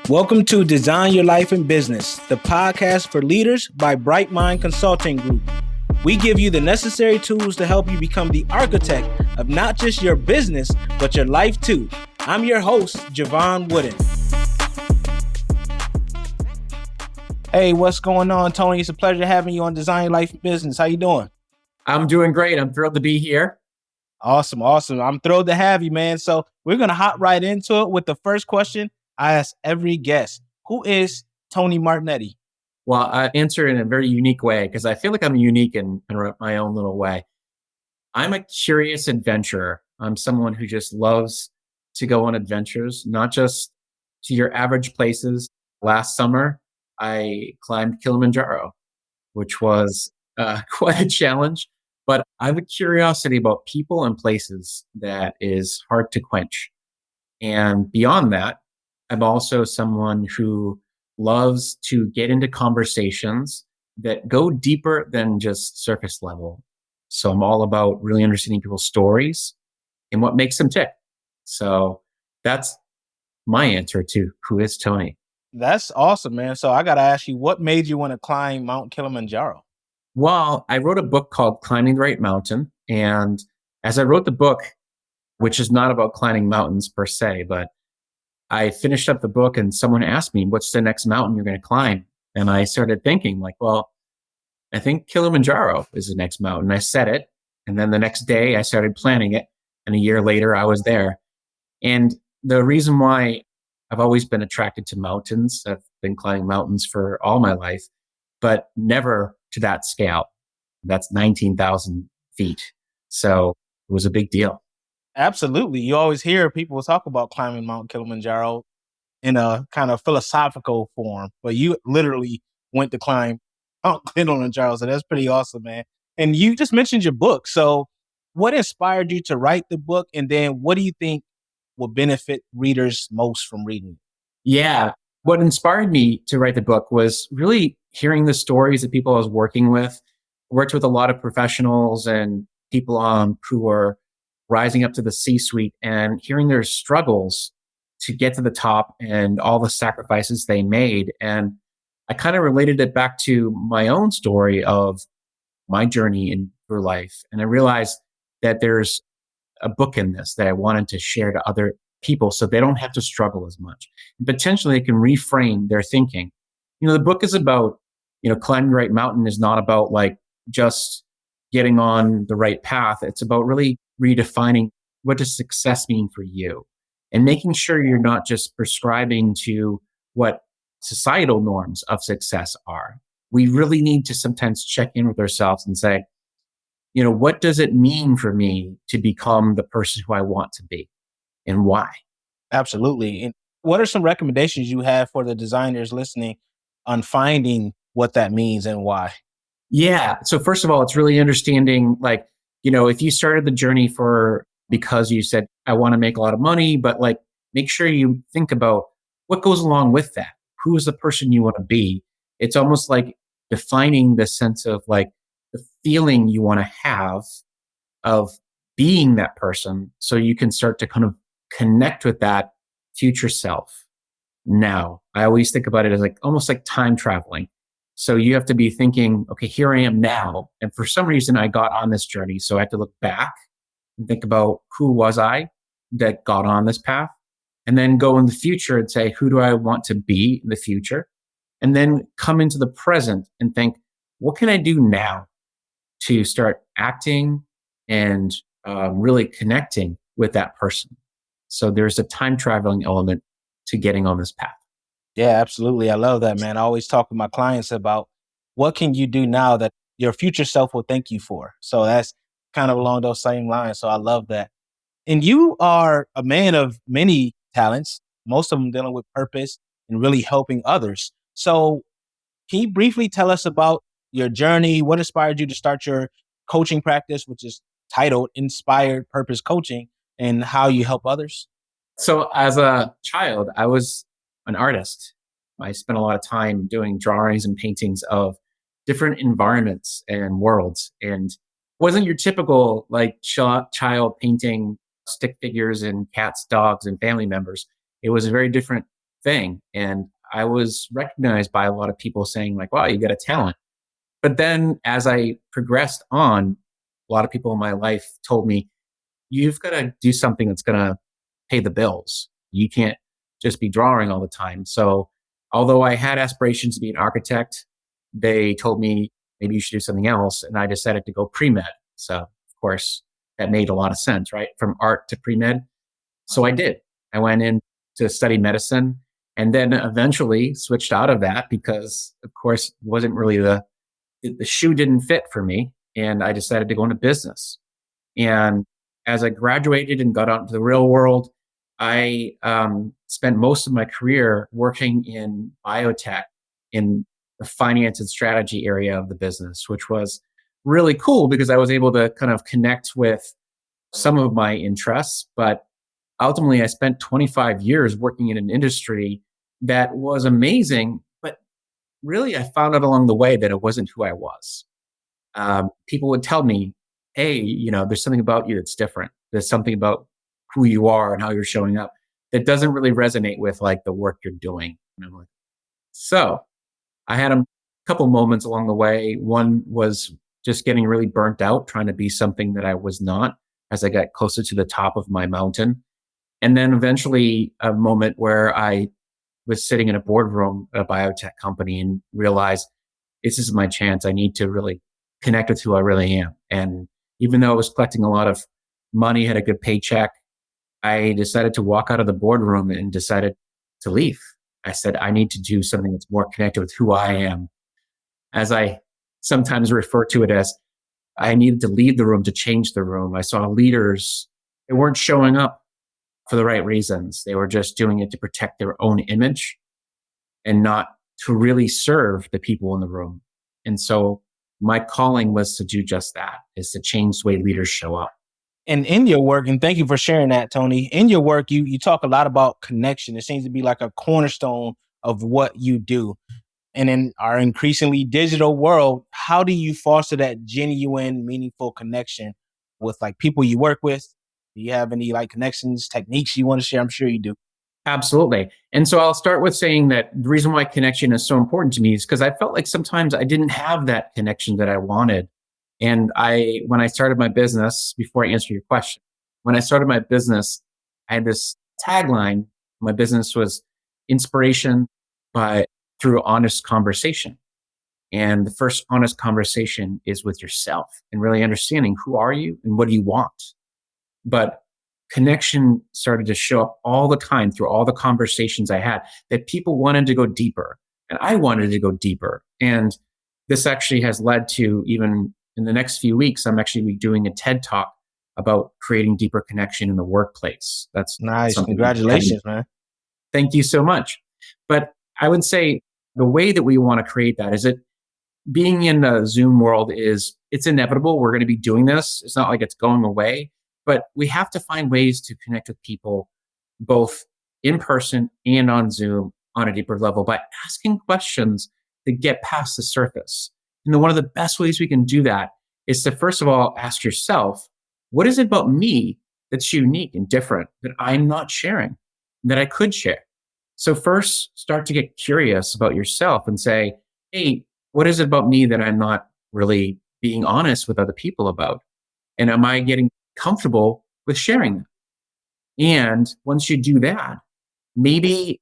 Welcome to Design Your Life in Business, the podcast for leaders by Bright Mind Consulting Group. We give you the necessary tools to help you become the architect of not just your business, but your life too. I'm your host, Jevon Wooden. Hey, what's going on, Tony? It's a pleasure having you on Design Your Life in Business. How you doing? I'm doing great. I'm thrilled to be here. Awesome. I'm thrilled to have you, man. So we're going to hop right into it with the first question I ask every guest. Who is Tony Martignetti? Well, I answer in a very unique way because I feel like I'm unique in my own little way. I'm a curious adventurer. I'm someone who just loves to go on adventures, not just to your average places. Last summer, I climbed Kilimanjaro, which was quite a challenge. But I have a curiosity about people and places that is hard to quench. And beyond that, I'm also someone who loves to get into conversations that go deeper than just surface level. So I'm all about really understanding people's stories and what makes them tick. So that's my answer to who is Tony. That's awesome, man. So I got to ask you, what made you want to climb Mount Kilimanjaro? Well, I wrote a book called Climbing the Right Mountain. And as I wrote the book, which is not about climbing mountains per se, but I finished up the book and someone asked me, what's the next mountain you're going to climb? And I started thinking well, I think Kilimanjaro is the next mountain. I said it. And then the next day I started planning it. And a year later I was there. And the reason why I've always been attracted to mountains, I've been climbing mountains for all my life, but never to that scale. That's 19,000 feet. So it was a big deal. Absolutely. You always hear people talk about climbing Mount Kilimanjaro in a kind of philosophical form, but you literally went to climb Mount Kilimanjaro. So that's pretty awesome, man. And you just mentioned your book. So what inspired you to write the book? And then what do you think will benefit readers most from reading it? Yeah. What inspired me to write the book was really hearing the stories of people I was working with. I worked with a lot of professionals and people who are rising up to the C-suite and hearing their struggles to get to the top and all the sacrifices they made. And I kind of related it back to my own story of my journey through life. And I realized that there's a book in this that I wanted to share to other people so they don't have to struggle as much. And potentially it can reframe their thinking. The book is about, climbing the right mountain is not about just getting on the right path. It's about really redefining what does success mean for you and making sure you're not just prescribing to what societal norms of success are. We really need to sometimes check in with ourselves and say, what does it mean for me to become the person who I want to be and why? Absolutely. And what are some recommendations you have for the designers listening on finding what that means and why? Yeah. So first of all, it's really understanding, if you started the journey because you said, I want to make a lot of money, but make sure you think about what goes along with that. Who is the person you want to be? It's almost like defining the sense of the feeling you want to have of being that person so you can start to kind of connect with that future self. Now, I always think about it as almost like time traveling. So you have to be thinking, okay, here I am now. And for some reason, I got on this journey. So I have to look back and think about who was I that got on this path? And then go in the future and say, who do I want to be in the future? And then come into the present and think, what can I do now to start acting and really connecting with that person? So there's a time traveling element to getting on this path. Yeah, absolutely. I love that, man. I always talk with my clients about what can you do now that your future self will thank you for. So that's kind of along those same lines. So I love that. And you are a man of many talents, most of them dealing with purpose and really helping others. So can you briefly tell us about your journey? What inspired you to start your coaching practice, which is titled Inspired Purpose Coaching, and how you help others? So as a child, I was an artist. I spent a lot of time doing drawings and paintings of different environments and worlds. And wasn't your typical child painting stick figures and cats, dogs, and family members. It was a very different thing. And I was recognized by a lot of people saying like, wow, you got a talent. But then as I progressed on, a lot of people in my life told me, you've got to do something that's going to pay the bills. You can't just be drawing all the time. So, although I had aspirations to be an architect, they told me maybe you should do something else. And I decided to go pre med. So, of course, that made a lot of sense, right? From art to pre med. So I did. I went in to study medicine and then eventually switched out of that because, of course, it wasn't really the shoe didn't fit for me. And I decided to go into business. And as I graduated and got out into the real world, I spent most of my career working in biotech in the finance and strategy area of the business, which was really cool because I was able to kind of connect with some of my interests. But ultimately, I spent 25 years working in an industry that was amazing. But really, I found out along the way that it wasn't who I was. People would tell me, hey, there's something about you that's different. There's something about who you are and how you're showing up that doesn't really resonate with like the work you're doing. And I'm like, so I had a couple moments along the way. One was just getting really burnt out, trying to be something that I was not as I got closer to the top of my mountain. And then eventually a moment where I was sitting in a boardroom at a biotech company and realized this is my chance. I need to really connect with who I really am. And even though I was collecting a lot of money, had a good paycheck, I decided to walk out of the boardroom and decided to leave. I said, I need to do something that's more connected with who I am. As I sometimes refer to it as, I needed to leave the room to change the room. I saw leaders, they weren't showing up for the right reasons. They were just doing it to protect their own image and not to really serve the people in the room. And so my calling was to do just that, is to change the way leaders show up. And in your work, and thank you for sharing that, Tony. In your work, you talk a lot about connection. It seems to be like a cornerstone of what you do. And in our increasingly digital world, how do you foster that genuine, meaningful connection with like people you work with? Do you have any like connections, techniques you want to share? I'm sure you do. Absolutely. And so I'll start with saying that the reason why connection is so important to me is because I felt like sometimes I didn't have that connection that I wanted. And when I started my business, before I answer your question, when I started my business, I had this tagline. My business was inspiration by through honest conversation. And the first honest conversation is with yourself and really understanding who are you and what do you want. But connection started to show up all the time through all the conversations I had that people wanted to go deeper and I wanted to go deeper. And this actually has led to, even in the next few weeks, I'm actually doing a TED talk about creating deeper connection in the workplace. That's Nice. something. Congratulations, man. Thank you so much. But I would say the way that we want to create that is that being in the Zoom world it's inevitable. We're going to be doing this. It's not like it's going away, but we have to find ways to connect with people both in person and on Zoom on a deeper level by asking questions that get past the surface. And one of the best ways we can do that is to, first of all, ask yourself, what is it about me that's unique and different that I'm not sharing, that I could share? So first, start to get curious about yourself and say, hey, what is it about me that I'm not really being honest with other people about? And am I getting comfortable with sharing that? And once you do that, maybe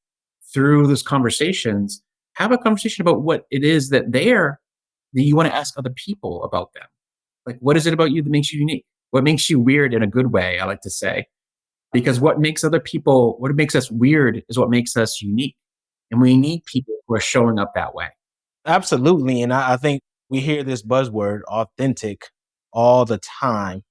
through those conversations, have a conversation about what it is that you want to ask other people about them. Like, what is it about you that makes you unique? What makes you weird in a good way, I like to say. Because what makes us weird is what makes us unique. And we need people who are showing up that way. Absolutely. And I think we hear this buzzword authentic all the time.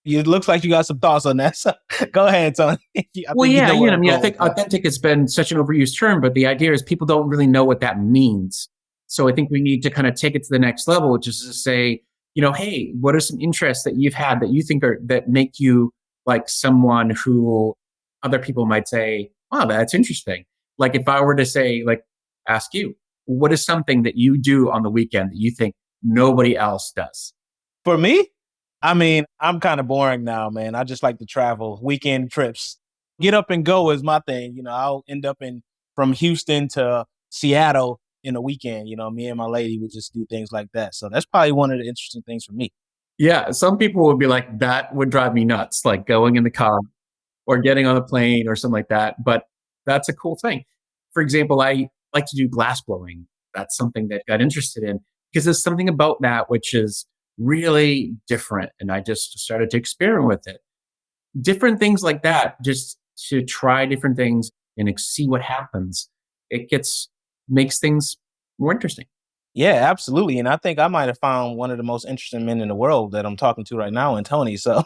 It looks like you got some thoughts on that. So go ahead, Tony. I Well, think you yeah, know where I I'm mean, I going think with that. authentic has been such an overused term, but the idea is people don't really know what that means. So I think we need to kind of take it to the next level, which is to say, hey, what are some interests that you've had that you think that make you like someone who other people might say, wow, that's interesting. Like if I were to say, like, ask you, what is something that you do on the weekend that you think nobody else does? For me, I mean, I'm kind of boring now, man. I just like to travel, weekend trips. Get up and go is my thing. I'll end up in from Houston to Seattle in a weekend. Me and my lady would just do things like that. So that's probably one of the interesting things for me. Yeah, some people would be like, that would drive me nuts, like going in the car or getting on a plane or something like that. But that's a cool thing. For example, I like to do glass blowing. That's something that I got interested in because there's something about that which is really different. And I just started to experiment with it. Different things like that, just to try different things and see what happens. It makes things more interesting. Yeah, absolutely. And I think I might have found one of the most interesting men in the world that I'm talking to right now in Tony. So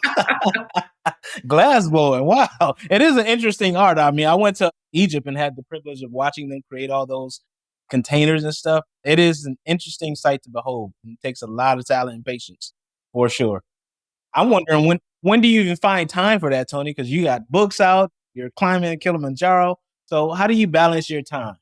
glass blowing. Wow. It is an interesting art. I mean, I went to Egypt and had the privilege of watching them create all those containers and stuff. It is an interesting sight to behold. It takes a lot of talent and patience for sure. I'm wondering when do you even find time for that, Tony? Because you got books out, you're climbing Kilimanjaro. So how do you balance your time?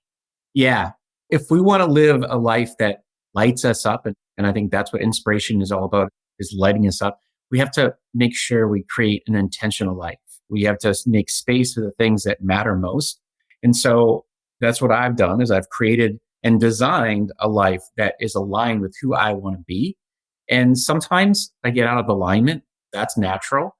Yeah. If we want to live a life that lights us up, and I think that's what inspiration is all about, is lighting us up, we have to make sure we create an intentional life. We have to make space for the things that matter most. And so that's what I've done is I've created and designed a life that is aligned with who I want to be. And sometimes I get out of alignment. That's natural.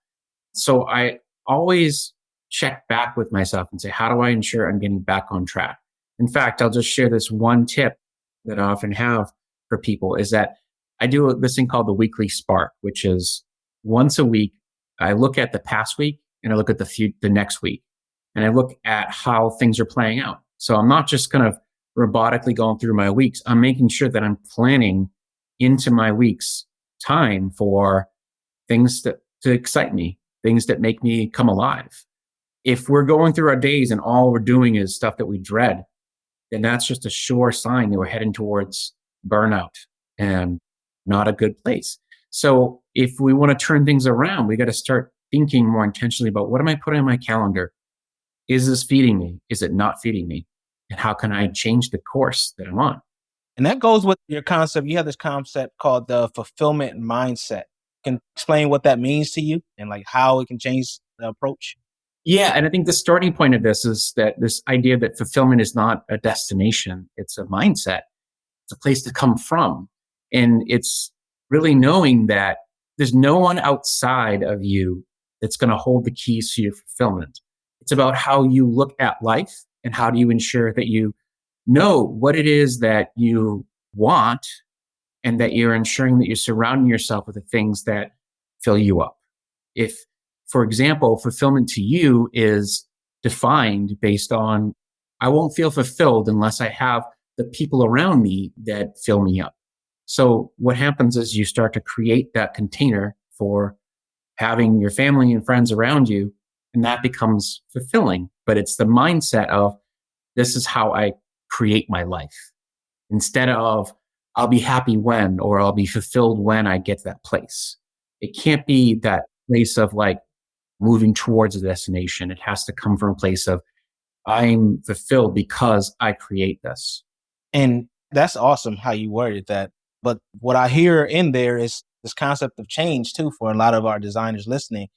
So I always check back with myself and say, how do I ensure I'm getting back on track? In fact, I'll just share this one tip that I often have for people is that I do this thing called the weekly spark, which is once a week, I look at the past week and I look at the next week and I look at how things are playing out. So I'm not just kind of robotically going through my weeks. I'm making sure that I'm planning into my week's time for things to excite me, things that make me come alive. If we're going through our days and all we're doing is stuff that we dread, then that's just a sure sign that we're heading towards burnout and not a good place. So if we want to turn things around, we got to start thinking more intentionally about what am I putting on my calendar? Is this feeding me? Is it not feeding me? And how can I change the course that I'm on? And that goes with your concept. You have this concept called the fulfillment mindset. Can you explain what that means to you and like how it can change the approach? Yeah. And I think the starting point of this is that this idea that fulfillment is not a destination, it's a mindset, it's a place to come from. And it's really knowing that there's no one outside of you that's going to hold the keys to your fulfillment. It's about how you look at life and how do you ensure that you know what it is that you want and that you're ensuring that you're surrounding yourself with the things that fill you up. If, for example, fulfillment to you is defined based on, I won't feel fulfilled unless I have the people around me that fill me up. So what happens is you start to create that container for having your family and friends around you, and that becomes fulfilling. But it's the mindset of this is how I create my life instead of I'll be happy when or I'll be fulfilled when I get to that place. It can't be that place of like moving towards a destination. It has to come from a place of I'm fulfilled because I create this. And that's awesome how you worded that. But what I hear in there is this concept of change too for a lot of our designers listening.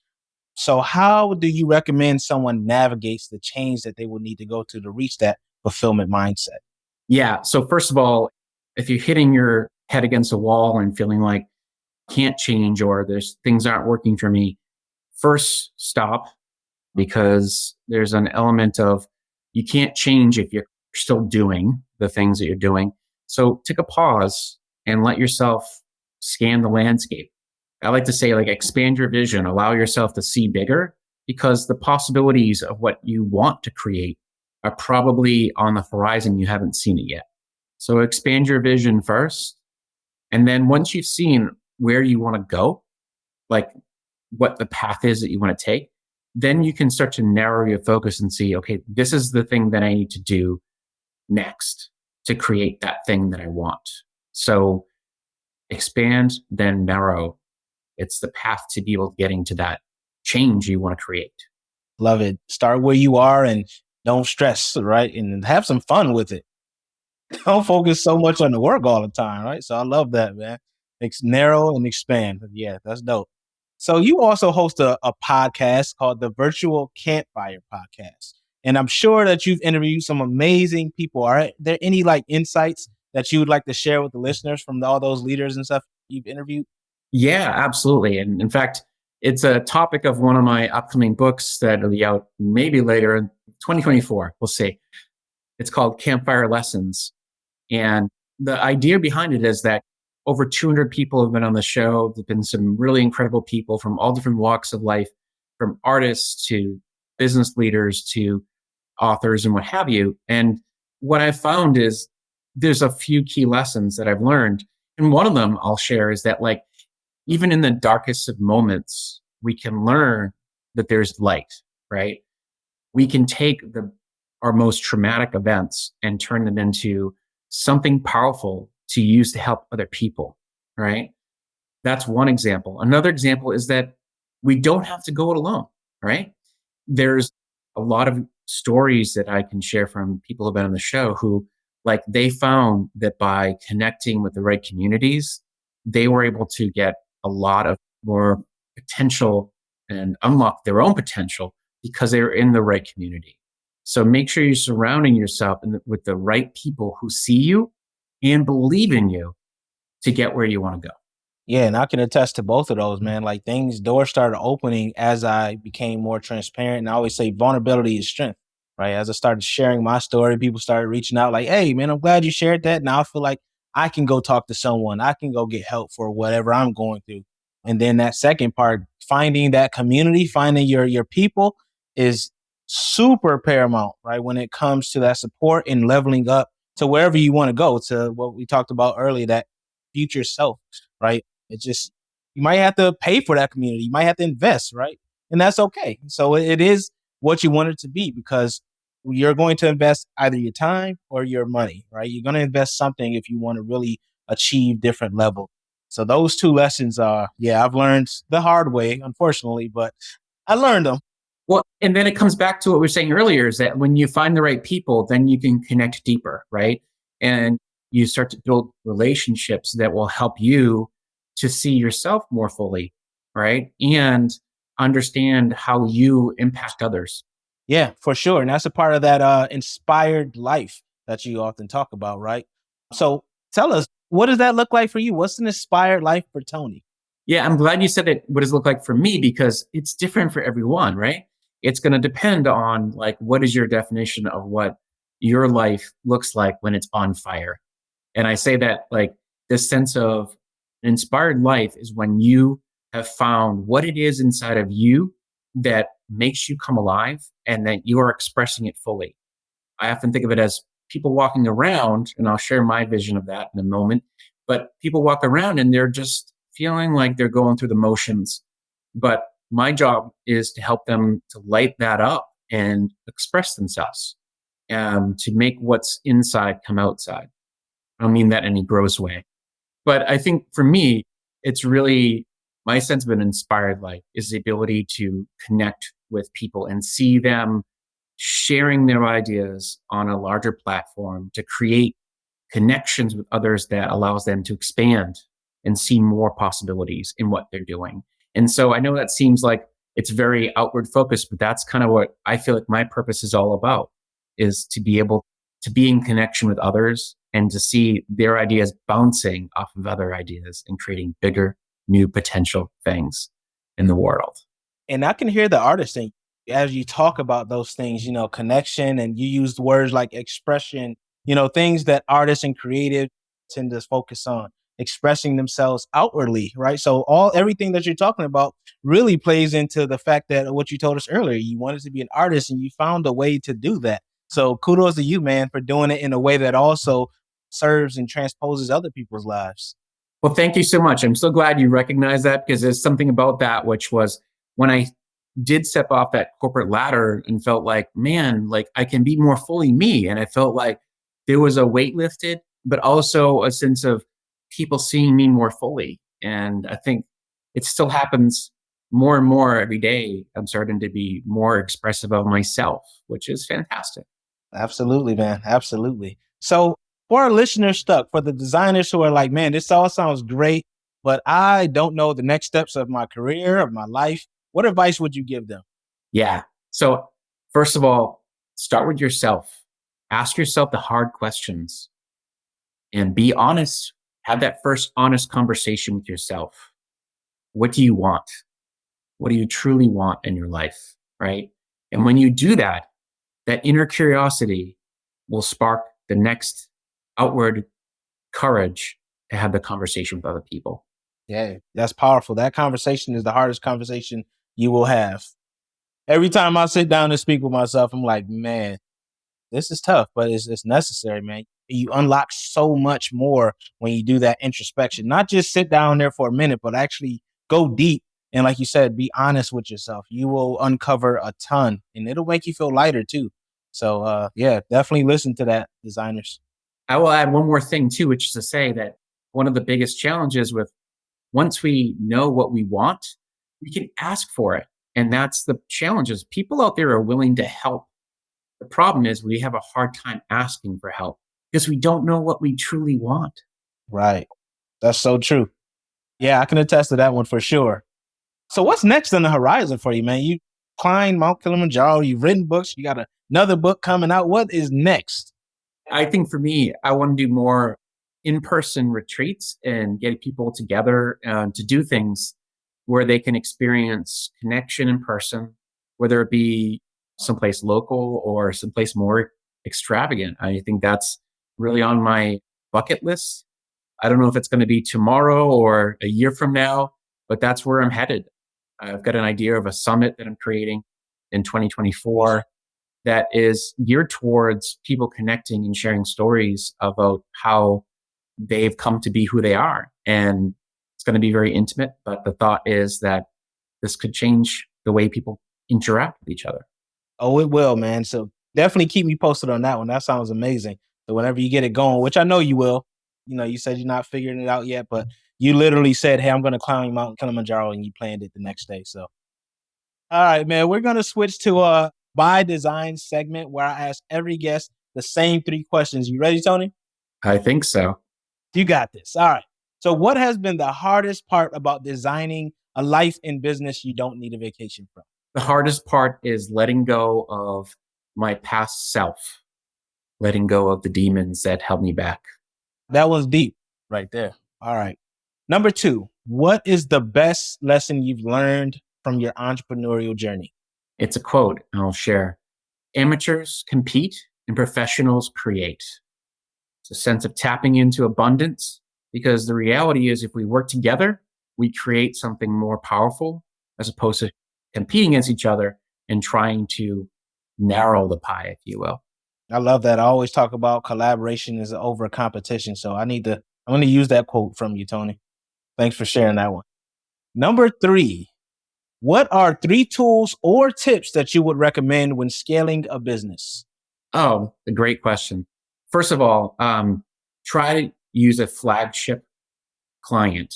So how do you recommend someone navigates the change that they will need to go to reach that fulfillment mindset? Yeah. So first of all, if you're hitting your head against a wall and feeling like can't change or there's things aren't working for me, first stop because there's an element of you can't change if you're still doing the things that you're doing. So take a pause and let yourself scan the landscape. I like to say like expand your vision, allow yourself to see bigger because the possibilities of what you want to create are probably on the horizon. You haven't seen it yet. So expand your vision first. And then once you've seen where you want to go, like what the path is that you want to take, then you can start to narrow your focus and see, okay, this is the thing that I need to do next to create that thing that I want. So expand, then narrow. It's the path to be able to getting to that change you want to create. Love it. Start where you are and don't stress, right? And have some fun with it. Don't focus so much on the work all the time, right? So I love that, man. Narrow and expand. Yeah, that's dope. So you also host a podcast called the Virtual Campfire Podcast. And I'm sure that you've interviewed some amazing people. Are there any like insights that you would like to share with the listeners from all those leaders and stuff you've interviewed? Yeah, absolutely. And in fact, it's a topic of one of my upcoming books that'll be out maybe later in 2024. We'll see. It's called Campfire Lessons. And the idea behind it is that over 200 people have been on the show. There've been some really incredible people from all different walks of life, from artists to business leaders to authors and what have you. And what I've found is there's a few key lessons that I've learned. And one of them I'll share is that, like, even in the darkest of moments, we can learn that there's light, right? We can take our most traumatic events and turn them into something powerful to use to help other people, right? That's one example. Another example is that we don't have to go it alone, right? There's a lot of stories that I can share from people who've been on the show who, like, they found that by connecting with the right communities, they were able to get a lot of more potential and unlock their own potential because they were in the right community. So make sure you're surrounding yourself with the right people who see you and believe in you to get where you want to go. Yeah, and I can attest to both of those, man. Like doors started opening as I became more transparent. And I always say vulnerability is strength, right? As I started sharing my story, people started reaching out like, hey, man, I'm glad you shared that. Now I feel like I can go talk to someone. I can go get help for whatever I'm going through. And then that second part, finding that community, finding your people is super paramount, right? When it comes to that support and leveling up to wherever you want to go, to what we talked about earlier, that future self, right? It's just, you might have to pay for that community. You might have to invest, right? And that's okay. So it is what you want it to be, because you're going to invest either your time or your money, right? You're going to invest something if you want to really achieve different levels. So those two lessons are, yeah, I've learned the hard way, unfortunately, but I learned them. Well, and then it comes back to what we were saying earlier is that when you find the right people, then you can connect deeper, right? And you start to build relationships that will help you to see yourself more fully, right? And understand how you impact others. Yeah, for sure. And that's a part of that inspired life that you often talk about, right? So tell us, what does that look like for you? What's an inspired life for Tony? Yeah, I'm glad you said it. What does it look like for me? Because it's different for everyone, right? It's going to depend on, like, what is your definition of what your life looks like when it's on fire. And I say that, like, this sense of an inspired life is when you have found what it is inside of you that makes you come alive and that you are expressing it fully. I often think of it as people walking around, and I'll share my vision of that in a moment. But people walk around and they're just feeling like they're going through the motions. But my job is to help them to light that up and express themselves, to make what's inside come outside. I don't mean that in any gross way. But I think for me, it's really my sense of an inspired life is the ability to connect with people and see them sharing their ideas on a larger platform to create connections with others that allows them to expand and see more possibilities in what they're doing. And so I know that seems like it's very outward focused, but that's kind of what I feel like my purpose is all about, is to be able to be in connection with others and to see their ideas bouncing off of other ideas and creating bigger, new potential things in the world. And I can hear the artist in you as you talk about those things, connection, and you used words like expression, things that artists and creative tend to focus on, expressing themselves outwardly, right? So everything that you're talking about really plays into the fact that what you told us earlier, you wanted to be an artist and you found a way to do that. So kudos to you, man, for doing it in a way that also serves and transposes other people's lives. Well, thank you so much. I'm so glad you recognize that, because there's something about that, which was when I did step off that corporate ladder and felt like, man, like I can be more fully me. And I felt like there was a weight lifted, but also a sense of people seeing me more fully. And I think it still happens more and more every day. I'm starting to be more expressive of myself, which is fantastic. Absolutely, man. Absolutely. So for our listeners stuck, for the designers who are like, man, this all sounds great, but I don't know the next steps of my career, of my life, what advice would you give them? Yeah. So, first of all, Start with yourself. Ask yourself the hard questions and be honest. Have that first honest conversation with yourself. What do you want? What do you truly want in your life? Right. And when you do that, that inner curiosity will spark the next outward courage to have the conversation with other people. Yeah, that's powerful. That conversation is the hardest conversation you will have. Every time I sit down and speak with myself, I'm like, man, this is tough, but it's necessary, man. You unlock so much more when you do that introspection. Not just sit down there for a minute, but actually go deep. And like you said, be honest with yourself. You will uncover a ton and it'll make you feel lighter too. So yeah, definitely listen to that, designers. I will add one more thing too, which is to say that one of the biggest challenges with once we know what we want, we can ask for it. And that's the challenge is people out there are willing to help. The problem is we have a hard time asking for help because we don't know what we truly want. Right. That's so true. Yeah, I can attest to that one for sure. So what's next on the horizon for you, man? You climbed Mount Kilimanjaro, you've written books, you got another book coming out. What is next? I think for me, I want to do more in-person retreats and get people together to do things where they can experience connection in person, whether it be someplace local or someplace more extravagant. I think that's really on my bucket list. I don't know if it's going to be tomorrow or a year from now, but that's where I'm headed. I've got an idea of a summit that I'm creating in 2024 that is geared towards people connecting and sharing stories about how they've come to be who they are. And it's going to be very intimate, but the thought is that this could change the way people interact with each other. Oh, it will, man. So definitely keep me posted on that one. That sounds amazing. So whenever you get it going, which I know you will, you said you're not figuring it out yet, but you literally said, hey, I'm going to climb Mount Kilimanjaro and you planned it the next day. So, all right, man, we're going to switch to a by design segment where I ask every guest the same three questions. You ready, Tony? I think so. You got this. All right. So what has been the hardest part about designing a life in business you don't need a vacation from? The hardest part is letting go of my past self, letting go of the demons that held me back. That was deep right there. All right. Number two, what is the best lesson you've learned from your entrepreneurial journey? It's a quote I'll share. Amateurs compete and professionals create. It's a sense of tapping into abundance because the reality is if we work together, we create something more powerful as opposed to competing against each other and trying to narrow the pie, if you will. I love that. I always talk about collaboration is over competition. So I'm going to use that quote from you, Tony. Thanks for sharing that one. Number three, what are three tools or tips that you would recommend when scaling a business? Oh, a great question. First of all, try to use a flagship client.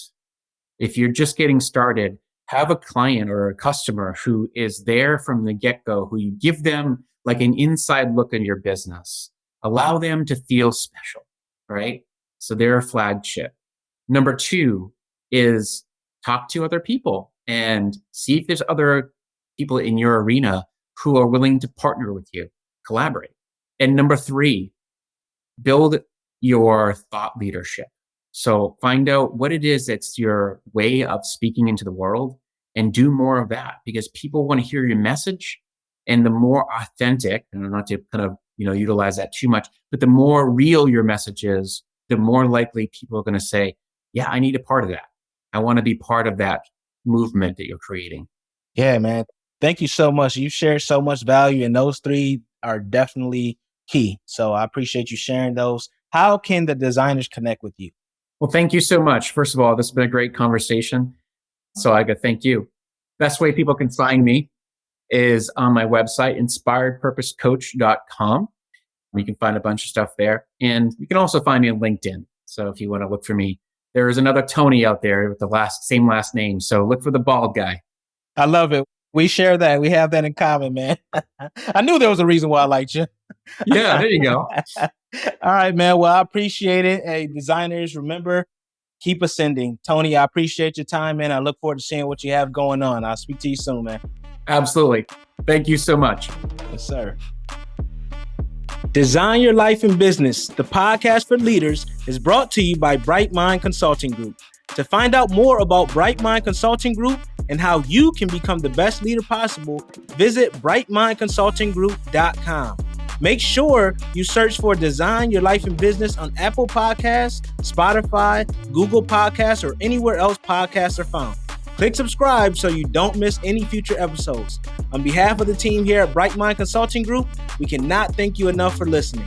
If you're just getting started, have a client or a customer who is there from the get-go, who you give them like an inside look in your business. Allow them to feel special, right? So they're a flagship. Number two is talk to other people and see if there's other people in your arena who are willing to partner with you, collaborate. And number three, build your thought leadership. So find out what it is that's your way of speaking into the world and do more of that because people want to hear your message. And the more authentic, and not to kind of, utilize that too much, but the more real your message is, the more likely people are going to say, yeah, I need a part of that. I want to be part of that movement that you're creating. Yeah, man. Thank you so much. You shared so much value and those three are definitely key. So I appreciate you sharing those. How can the designers connect with you? Well, thank you so much. First of all, this has been a great conversation. So I got thank you. Best way people can find me is on my website, inspiredpurposecoach.com. You can find a bunch of stuff there. And you can also find me on LinkedIn. So if you want to look for me, there is another Tony out there with the same last name. So look for the bald guy. I love it. We share that. We have that in common, man. I knew there was a reason why I liked you. Yeah, there you go. All right, man. Well, I appreciate it. Hey, designers, remember, keep ascending. Tony, I appreciate your time, man. I look forward to seeing what you have going on. I'll speak to you soon, man. Absolutely. Thank you so much. Yes, sir. Design Your Life in Business, the podcast for leaders, is brought to you by Bright Mind Consulting Group. To find out more about Bright Mind Consulting Group and how you can become the best leader possible, visit brightmindconsultinggroup.com. Make sure you search for Design Your Life in Business on Apple Podcasts, Spotify, Google Podcasts, or anywhere else podcasts are found. Click subscribe so you don't miss any future episodes. On behalf of the team here at Bright Mind Consulting Group, we cannot thank you enough for listening.